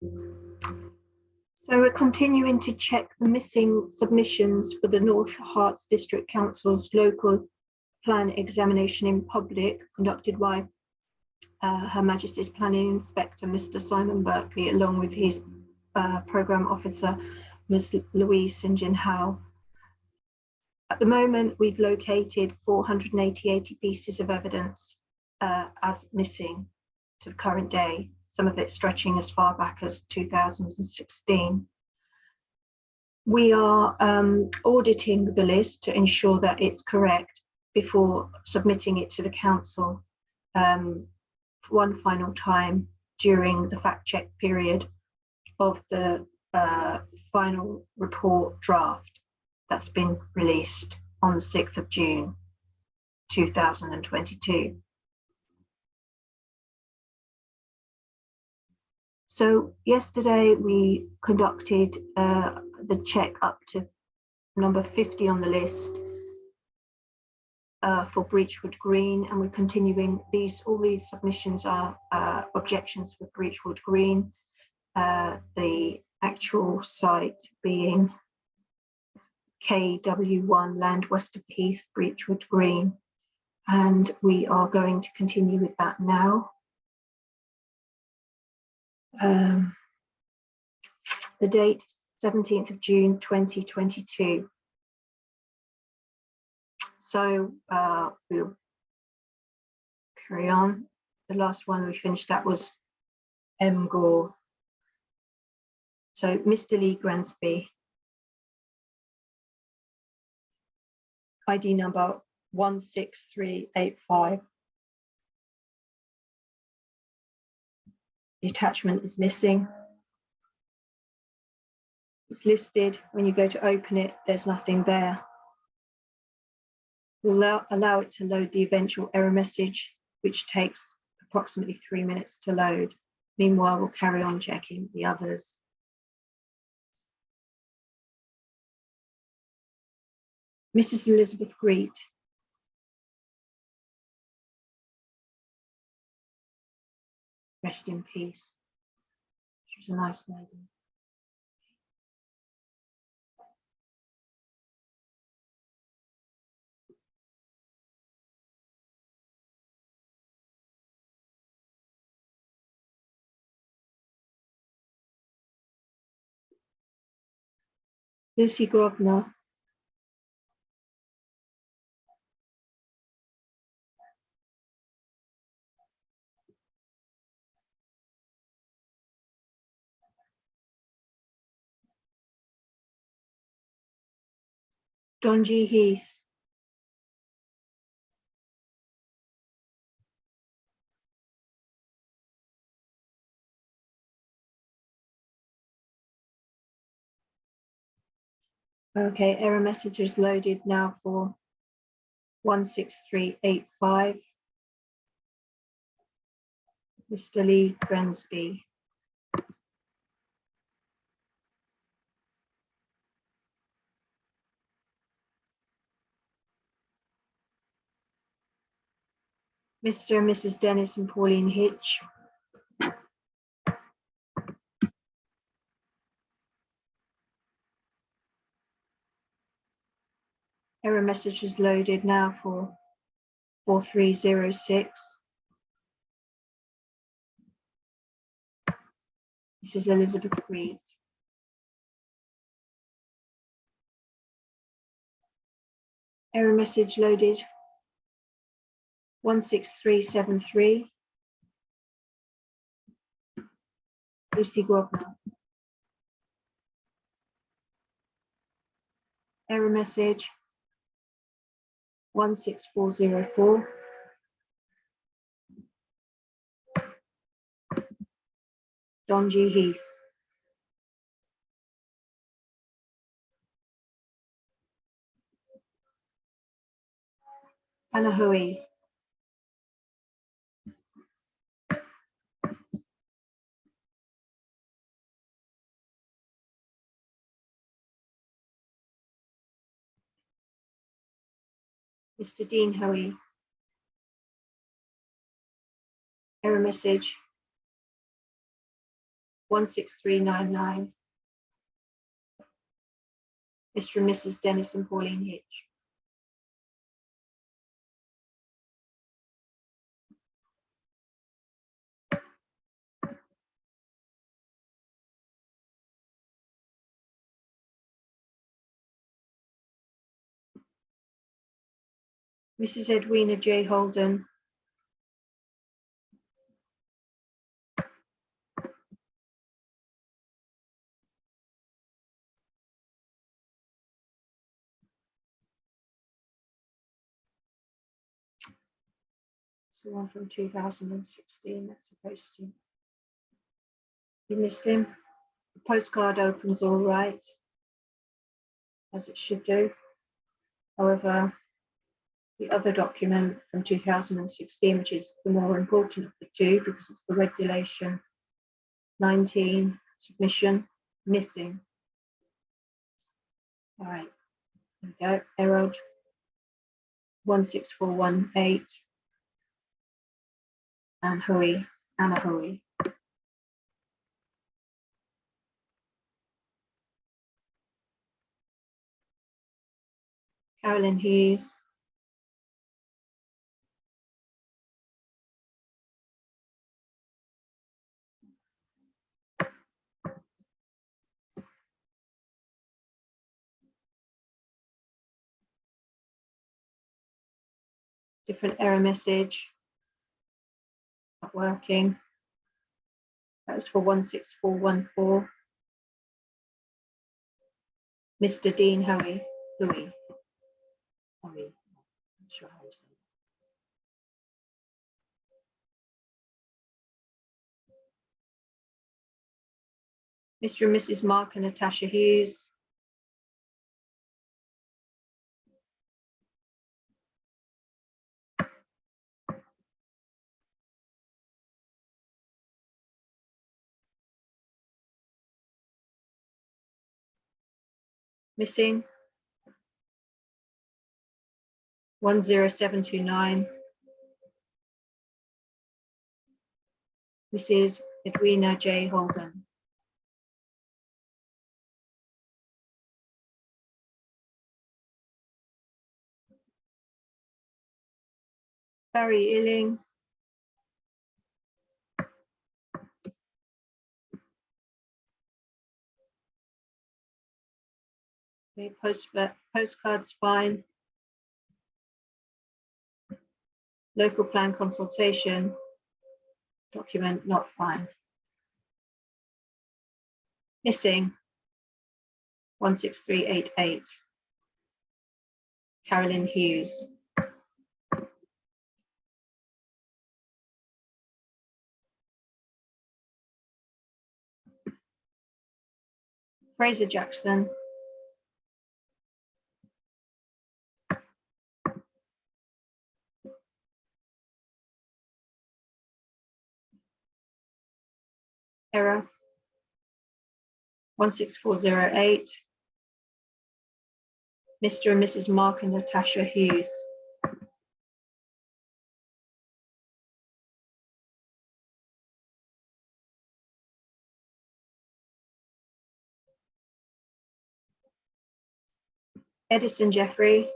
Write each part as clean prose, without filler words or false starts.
So we're continuing to check the missing submissions for the North Herts District Council's local plan examination in public conducted by Her Majesty's Planning Inspector, Mr. Simon Berkeley, along with his Programme Officer, Ms. Louise and Howe. At the moment, we've located 480 pieces of evidence as missing to the current day, some of it stretching as far back as 2016. We are auditing the list to ensure that it's correct before submitting it to the council one final time during the fact check period of the final report draft that's been released on the 6th of June 2022. So yesterday we conducted the check up to number 50 on the list for Breachwood Green, and we're continuing all these submissions are objections for Breachwood Green, the actual site being KW1 Land West of Heath, Breachwood Green, and we are going to continue with that now. The date 17th of June 2022. So we'll carry on. The last one we finished at was M. Gore. So Mr. Lee Gransby, ID number 16385. The attachment is missing. It's listed. When you go to open it, there's nothing there. We'll allow it to load the eventual error message, which takes approximately 3 minutes to load. Meanwhile, we'll carry on checking the others. Mrs. Elizabeth Greet. Rest in peace. She was a nice lady. Lucy Grosvenor. Donji Heath. Okay, error message is loaded now for 16385. Mr. Lee Gransby. Mr. and Mrs. Dennis and Pauline Hitch. Error message is loaded now for 4306. This is Elizabeth Greet. Error message loaded 16373. Lucy Grosvenor. Error message 16404. Donji Heath. Anna Howe. Mr. Dean Howe. Error message 16399. Mr. and Mrs. Dennis and Pauline Hitch. Mrs. Edwina J. Holden. It's the one from 2016 that's supposed to be missing. The postcard opens all right, as it should do. However, the other document from 2016, which is the more important of the two because it's the regulation 19 submission, missing. All right, there we go. Error 16418 and Howe, Anna Howe. Carolyn Hughes. Different error message. Not working. That was for 16414. Mr. Dean Howe. Howe. I'm not sure how you say it. Mr. and Mrs. Mark and Natasha Hughes. Missing 10729. Mrs. Edwina J. Holden. Barry Illing. Okay, postcard spine. Local plan consultation. Document not fine. Missing 16388. Carolyn Hughes. Fraser Jackson. Error 16408. Mr. and Mrs. Mark and Natasha Hughes. Edison Jeffrey.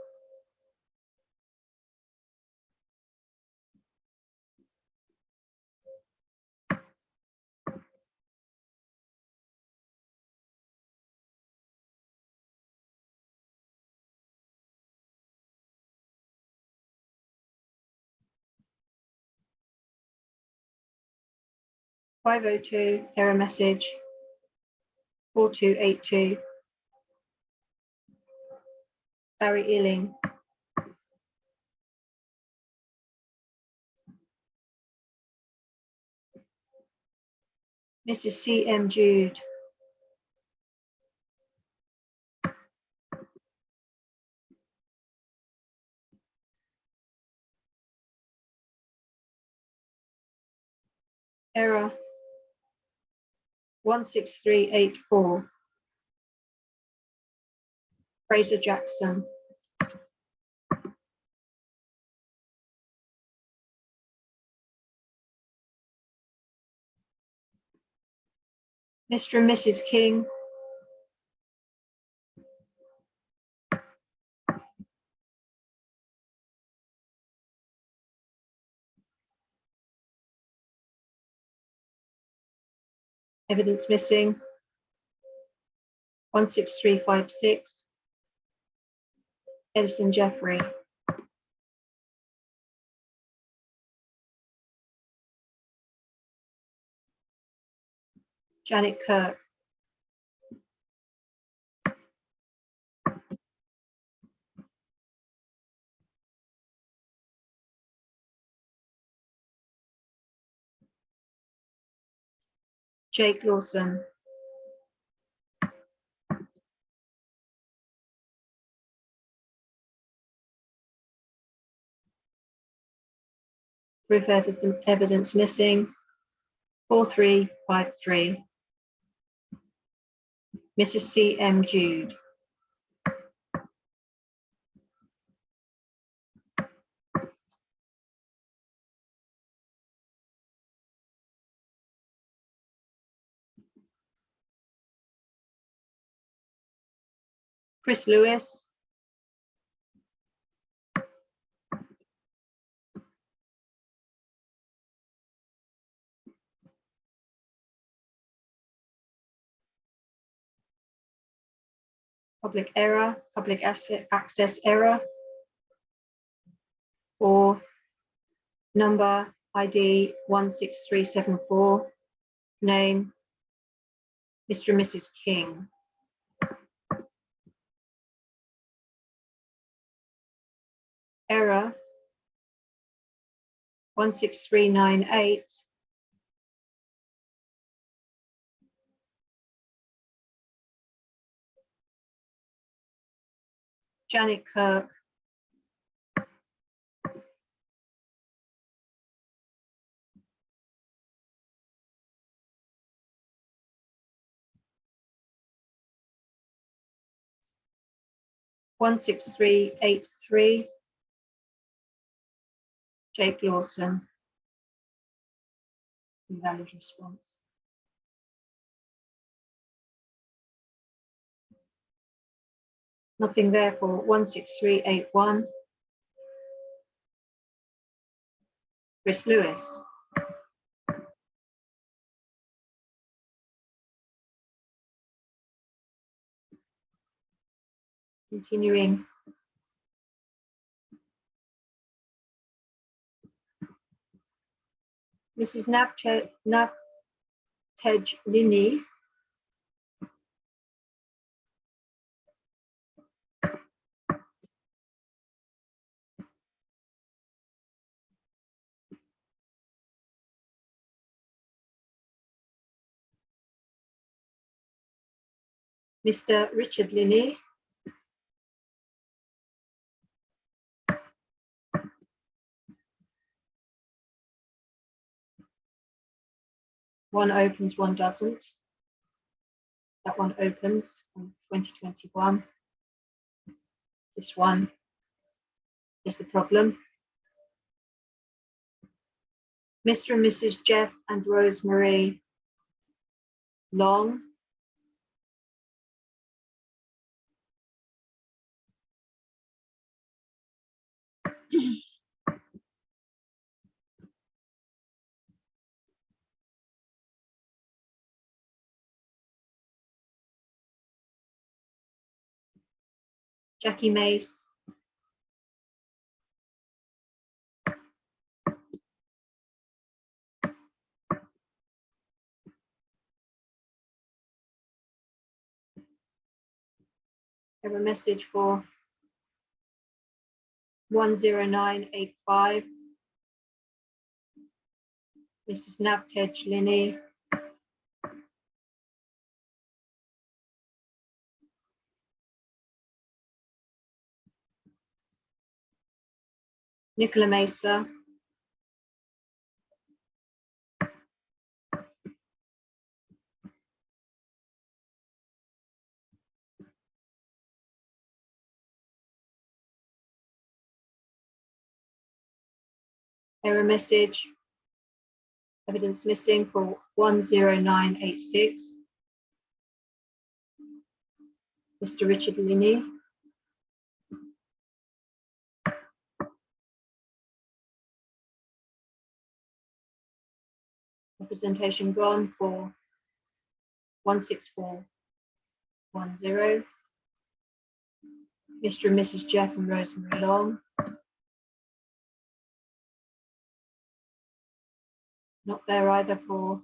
(502) error message 4282. Barry Illing. Mrs. C.M. Jude. Error 16384. Fraser Jackson. Mr. and Mrs. King. Evidence missing. 16356. Edison Jeffrey. Janet Kirk. Jake Lawson. Proof evidence missing. 4353. Mrs. C. M. Jude. Chris Lewis. Public error, public access error, or number ID 16374, name Mr. and Mrs. King. Error 16398, Janet Kirk. One 16383, Jake Lawson. Invalid response. Nothing there for 16381. Chris Lewis. Continuing. Mrs. Navtej Linney. Mr. Richard Linney. One opens, one doesn't. That one opens from 2021. This one is the problem. Mr. and Mrs. Jeff and Rosemary Long. Jackie Mace. I have a message for 10985. Mrs. Navtej Linney. Nicola Mesa. Error message. Evidence missing for 10986. Mr. Richard Linney. Representation gone for 16410. Mr. and Mrs. Jeff and Rosemary Long. Not there either for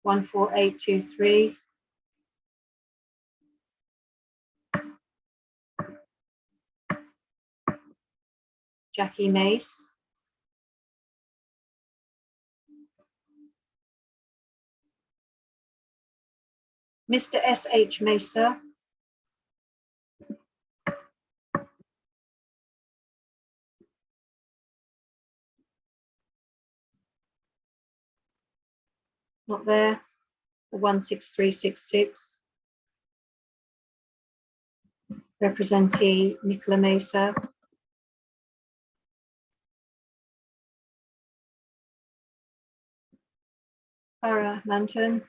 14823. Jackie Mace. Mr. S.H. Mesa. Not there for 16366. Representee Nicola Mesa. Clara Manton.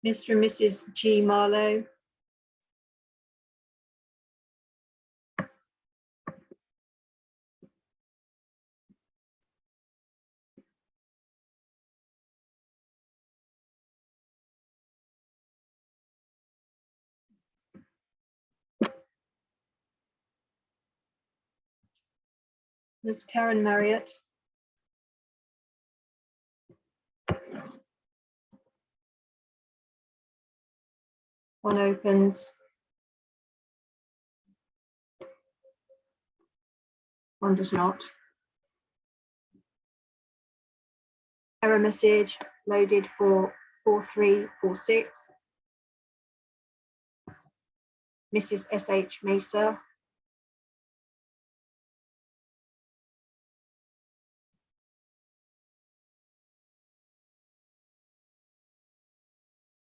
Mr. and Mrs. G. Marlowe. Ms. Karen Marriott. One opens. One does not. Error message loaded for 4346. Mrs. S.H. Mesa.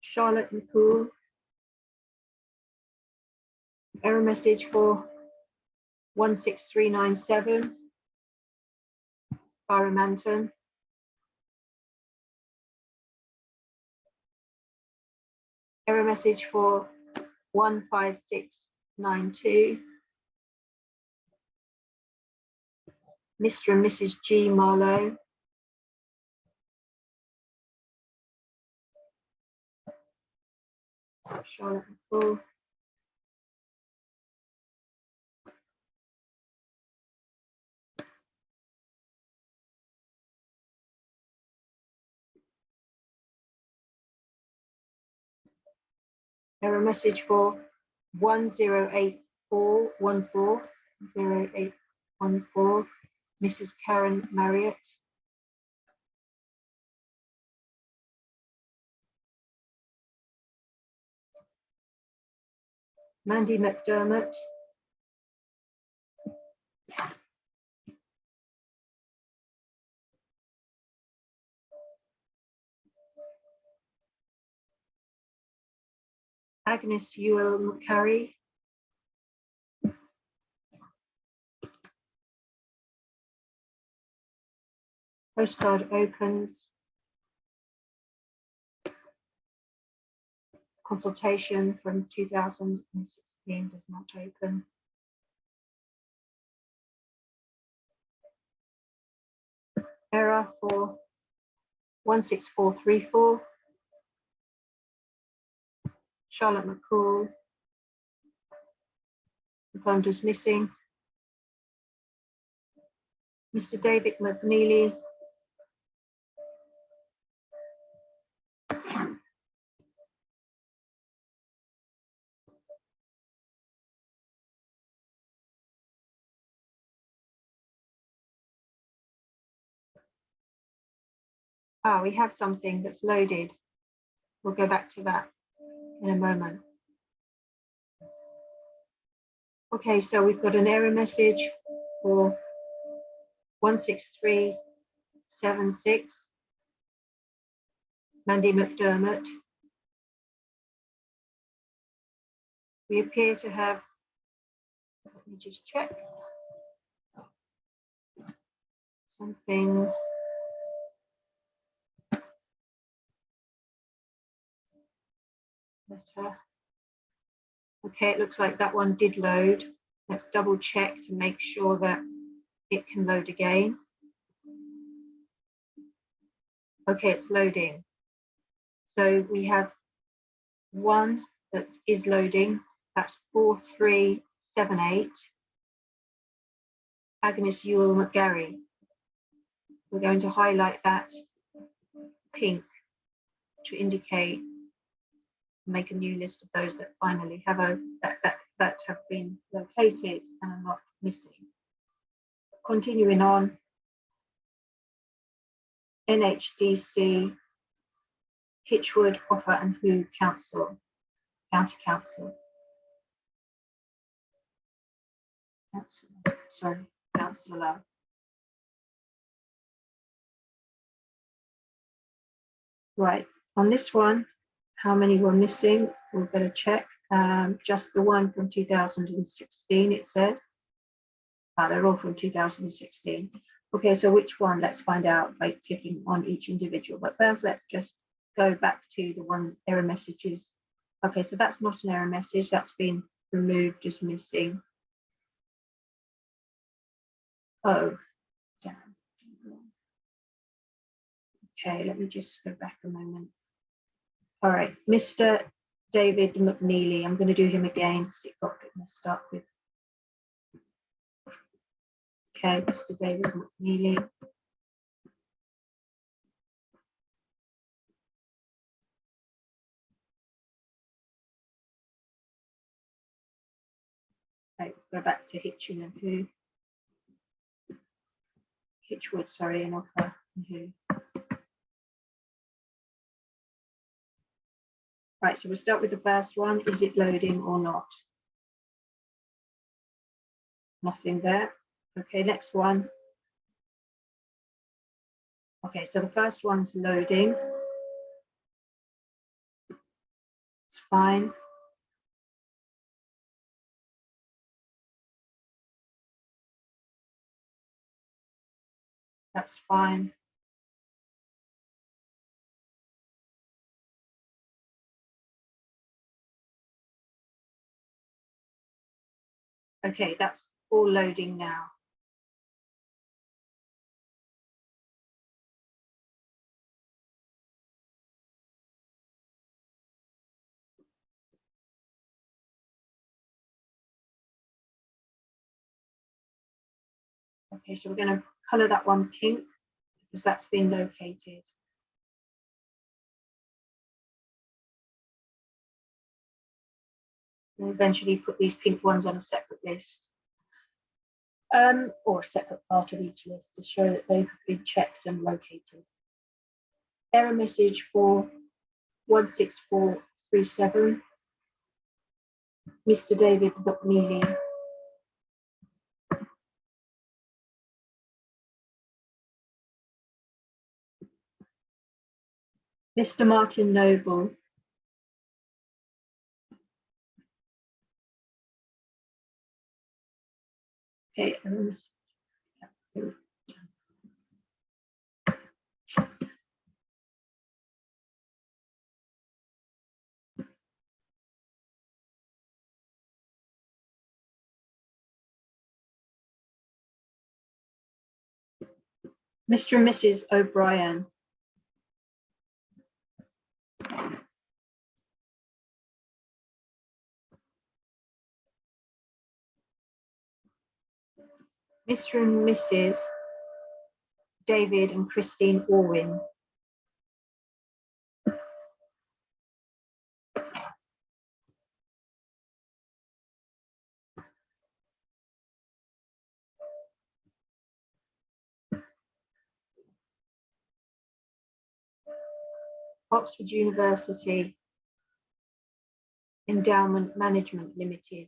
Charlotte McCool. Error message for 16397. Clara Manton. Error message for 15692. Mr. and Mrs. G. Marlowe. Charlotte McCool. Error message for 108414. 0814. Mrs. Karen Marriott. Mandy McDermott. Agnes Ewell McCarry. Postcard opens. Consultation from 2016 does not open. Error for 16434. Charlotte McCool. Confirmed as missing. Mr. David McNeely. We have something that's loaded. We'll go back to that in a moment. Okay, so we've got an error message for 16376. Mandy McDermott. We appear to have Let me just check something. Better. Okay, it looks like that one did load. Let's double check to make sure that it can load again. Okay, it's loading. So we have one that is loading. That's 4378. Agnes Ewell McGarry. We're going to highlight that pink to indicate, make a new list of those that finally have that have been located and are not missing. Continuing on, NHDC, Hitchwood, Offa and Howe Council, County Council. Councillor. Right, on this one, how many were missing? We're going to check. Just the one from 2016, it says. They're all from 2016. Okay, so which one? Let's find out by clicking on each individual. But first, let's just go back to the one error messages. Okay, so that's not an error message. That's been removed as missing. Oh, damn. Okay, let me just go back a moment. All right, Mr. David McNeely. I'm going to do him again because it got a bit messed up with. Okay, Mr. David McNeely. Right, go back to Hitchin and Howe. Hitchwood, sorry, and Offa and Howe. Right, so we'll start with the first one. Is it loading or not? Nothing there. Okay, next one. Okay, so the first one's loading. It's fine. That's fine. Okay, that's all loading now. Okay, so we're going to color that one pink because that's been located. We'll eventually put these pink ones on a separate list. Or a separate part of each list to show that they've been checked and located. Error message for 16437. Mr. David McNeely. Mr. Martin Noble. Okay, Mr. and Mrs. O'Brien. Mr. and Mrs. David and Christine Orwin. Oxford University Endowment Management Limited.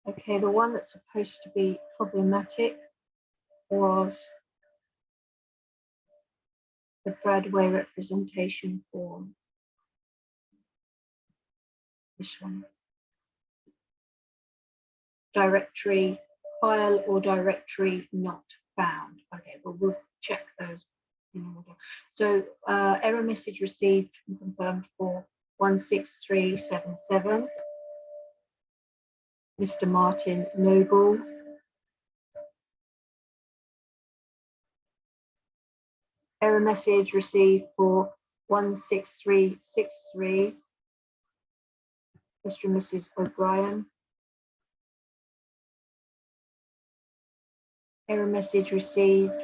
Okay, the one that's supposed to be problematic was the Bradway representation form. This one. Directory file or directory not found. Okay, well, we'll check those in order. So error message received and confirmed for 16377. Mr. Martin Noble. Error message received for 16363. Mr. and Mrs. O'Brien. Error message received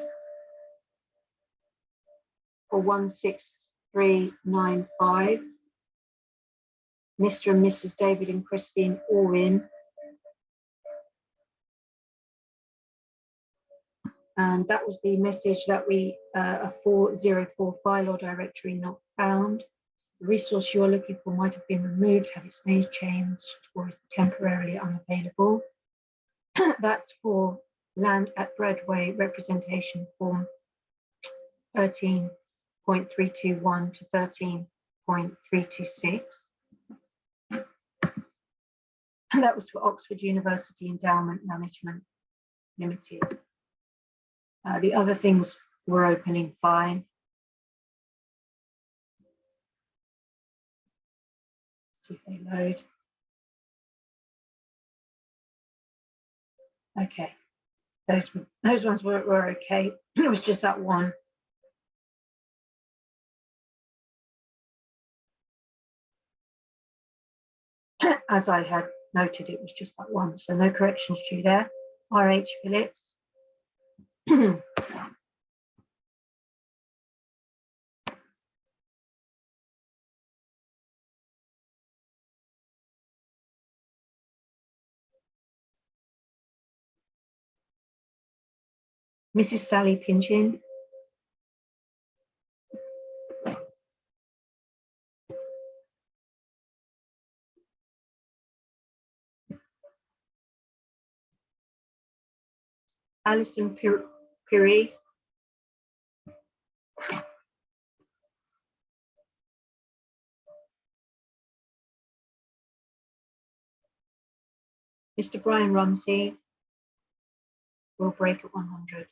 for 16395. Mr. and Mrs. David and Christine Orwin. And that was the message that we, a 404 file or directory not found. The resource you're looking for might have been removed, had its name changed, or is temporarily unavailable. That's for Land at Bradway representation form 13.321 to 13.326. And that was for Oxford University Endowment Management Limited. The other things were opening fine. See if they load. Okay, those ones were okay. It was just that one. As I had noted, it was just that one, so no corrections due there. R.H. Phillips. Mrs. Sally Pinchin. Alison Piri. Mr. Brian Rumsey will break at 100.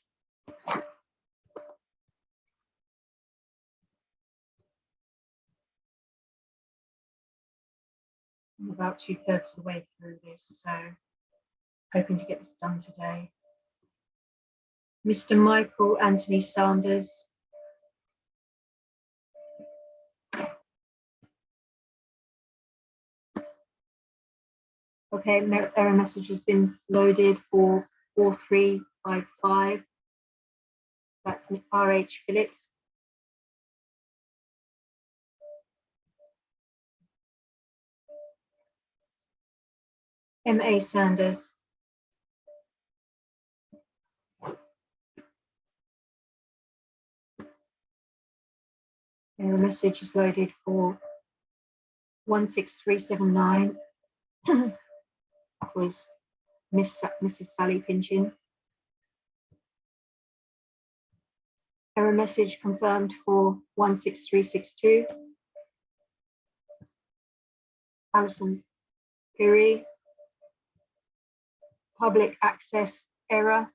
I'm about 2/3 of the way through this, so hoping to get this done today. Mr. Michael Anthony Sanders. Okay, error message has been loaded for 4355. That's R.H. Phillips. M.A. Sanders. Error message is loaded for 16379. That was Mrs. Sally Pinchin. Error message confirmed for 16362. Alison Piri. Public access error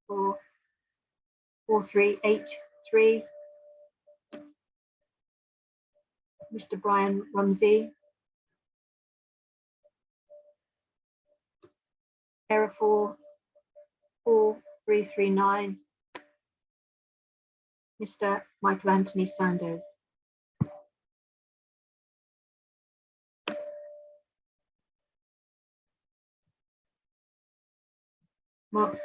for 4383. Mr. Brian Rumsey. Error for 4339. Mr. Michael Anthony Sanders. Mark's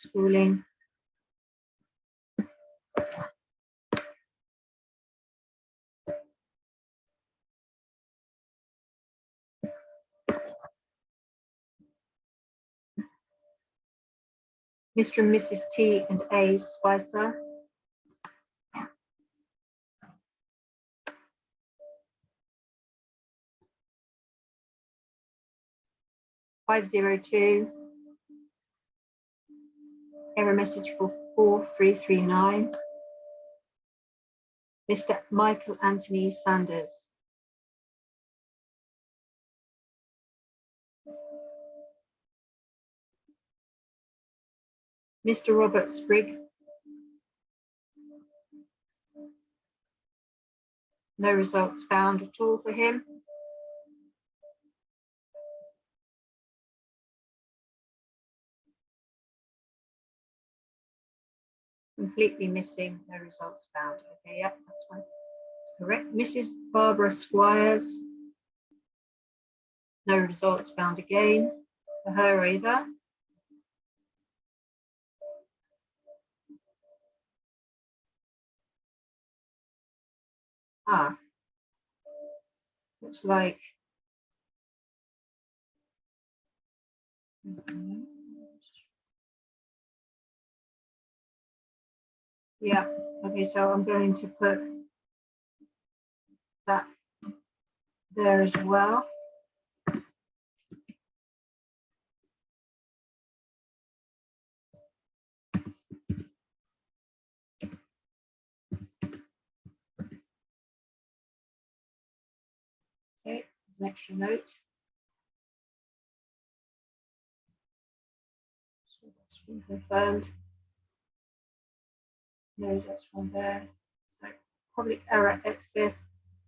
Schooling. Mr. and Mrs. T and A Spicer. 502. Error message for 4339. Mr. Michael Anthony Sanders. Mr. Robert Sprigg. No results found at all for him. Completely missing, no results found. Okay, yep, that's fine. That's correct. Mrs. Barbara Squires. No results found again for her either. Ah, looks like yeah, okay, so I'm going to put that there as well. Okay, there's an extra note. So that's been confirmed. No results from there. So public error excess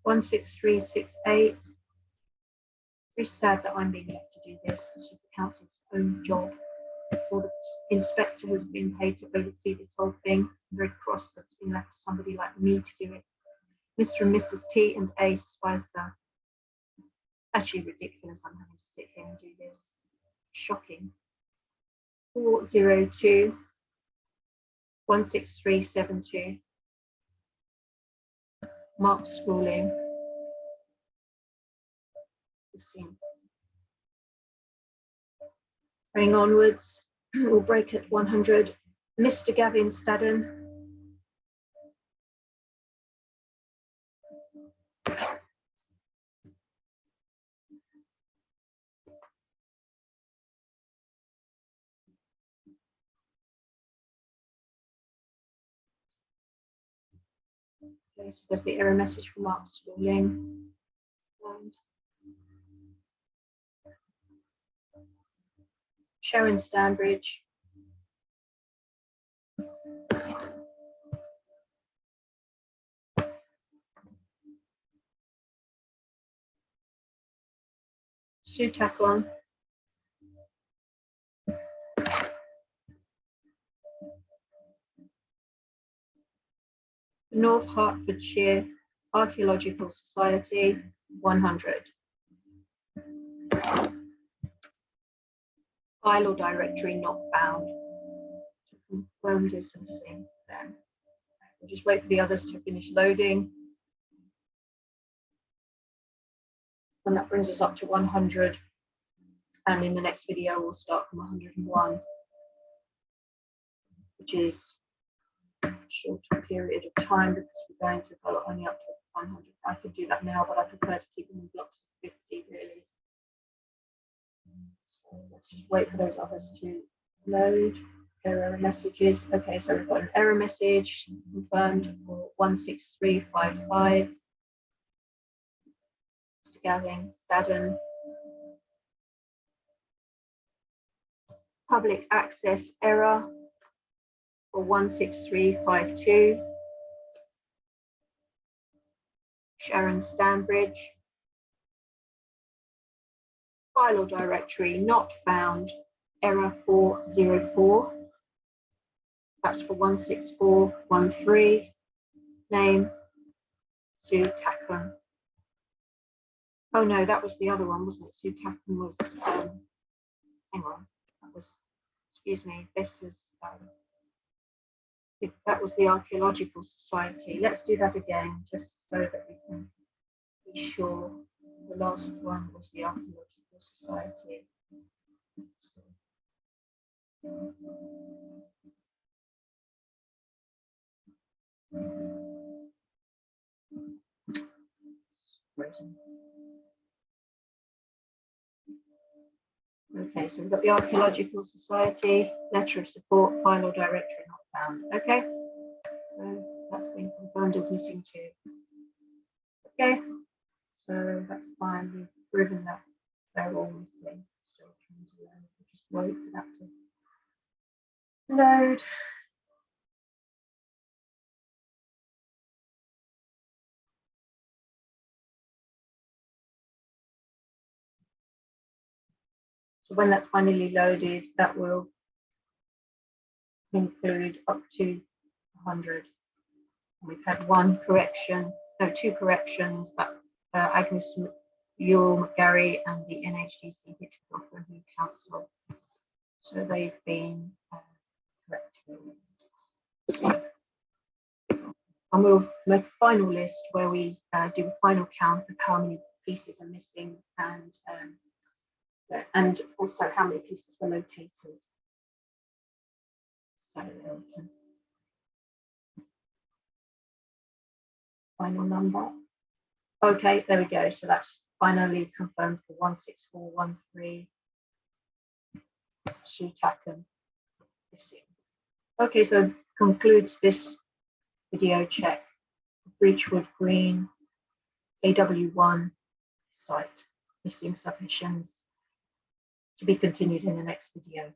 16368. It's sad that I'm being left to do this. It's just the council's own job. Or the inspector would have been paid to oversee this whole thing. I'm very cross that it's been left to somebody like me to do it. Mr. and Mrs. T and A Spicer. Actually ridiculous, I'm having to sit here and do this. Shocking. 402 16372. Mark Schooling. The scene. Going onwards, we'll break at 100. Mr. Gavin Stadden. Okay, so there's the error message from Mark Schooling. Sharon Stanbridge. Sue Tackon. North Hertfordshire Archaeological Society, 100. File or directory not found. Confirmed is missing then. We'll just wait for the others to finish loading. And that brings us up to 100. And in the next video, we'll start from 101, which is a shorter period of time because we're going to go only up to 100. I could do that now, but I prefer to keep them in blocks of 50, really. So let's just wait for those others to load. Error messages. Okay, so we've got an error message confirmed for 16355. Mr. Gavin Stadden. Public access error for 16352. Sharon Stanbridge. File or directory not found. Error 404. That's for 16413. Name Sue Tackman. Oh no, that was the other one, wasn't it? Sue Tackman was, hang on, that was, excuse me, this is, that was the Archaeological Society. Let's do that again, just so that we can be sure. The last one was the Archaeological Society. Okay, so we've got the Archaeological Society, letter of support, file or directory not found. Okay, so that's been confirmed as missing too. Okay, so that's fine. We've proven that they're all missing. Still trying to load. We'll just wait for that to load. So when that's finally loaded, that will include up to 100. We've had one correction, no, two corrections, that Agnes Yule McGarry and the NHDC Hitchcock Review Council. So they've been corrected. And we'll make a final list where we do a final count of how many pieces are missing and also how many pieces were located. So we can final number. Okay, there we go. So that's finally confirmed for 16413 Shutakan missing. Okay, so concludes this video check. Breachwood Green, AW1 site missing submissions, to be continued in the next video.